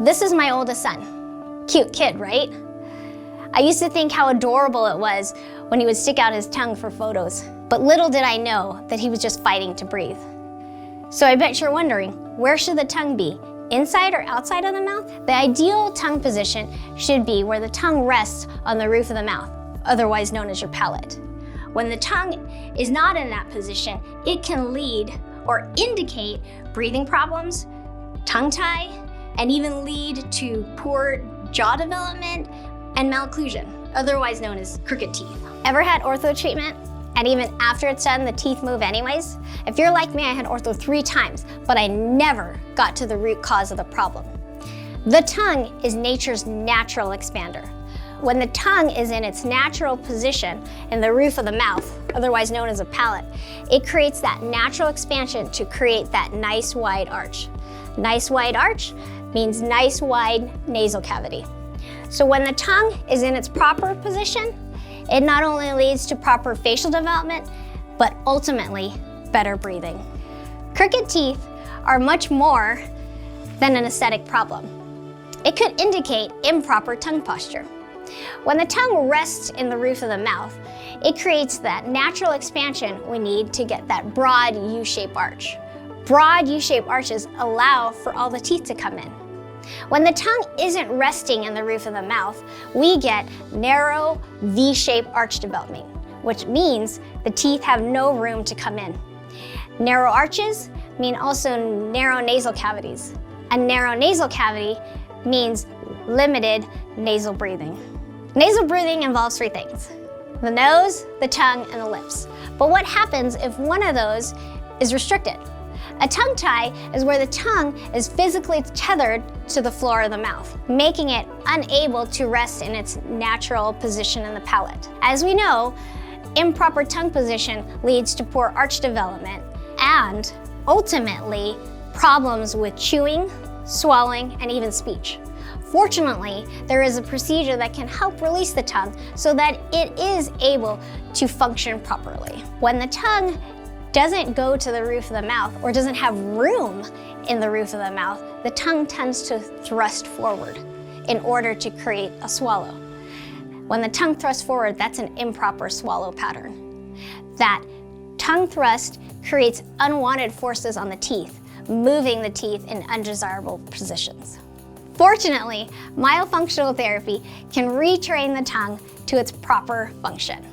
This is my oldest son. Cute kid, right? I used to think how adorable it was when he would stick out his tongue for photos, but little did I know that he was just fighting to breathe. So I bet you're wondering, where should the tongue be? Inside or outside of the mouth? The ideal tongue position should be where the tongue rests on the roof of the mouth, otherwise known as your palate. When the tongue is not in that position, it can lead or indicate breathing problems, tongue tie, and even lead to poor jaw development and malocclusion, otherwise known as crooked teeth. Ever had ortho treatment? And even after it's done, the teeth move anyways? If you're like me, I had ortho 3 times, but I never got to the root cause of the problem. The tongue is nature's natural expander. When the tongue is in its natural position in the roof of the mouth, otherwise known as a palate, it creates that natural expansion to create that nice wide arch. Nice wide arch means nice wide nasal cavity. So when the tongue is in its proper position, it not only leads to proper facial development, but ultimately better breathing. Crooked teeth are much more than an aesthetic problem. It could indicate improper tongue posture. When the tongue rests in the roof of the mouth, it creates that natural expansion we need to get that broad U-shaped arch. Broad U-shaped arches allow for all the teeth to come in. When the tongue isn't resting in the roof of the mouth, we get narrow V-shaped arch development, which means the teeth have no room to come in. Narrow arches mean also narrow nasal cavities. A narrow nasal cavity means limited nasal breathing. Nasal breathing involves 3 things: the nose, the tongue, and the lips. But what happens if one of those is restricted? A tongue tie is where the tongue is physically tethered to the floor of the mouth, making it unable to rest in its natural position in the palate. As we know, improper tongue position leads to poor arch development and, ultimately, problems with chewing, swallowing, and even speech. Fortunately, there is a procedure that can help release the tongue so that it is able to function properly. When the tongue doesn't go to the roof of the mouth or doesn't have room in the roof of the mouth, the tongue tends to thrust forward in order to create a swallow. When the tongue thrusts forward, that's an improper swallow pattern. That tongue thrust creates unwanted forces on the teeth, moving the teeth in undesirable positions. Fortunately, myofunctional therapy can retrain the tongue to its proper function.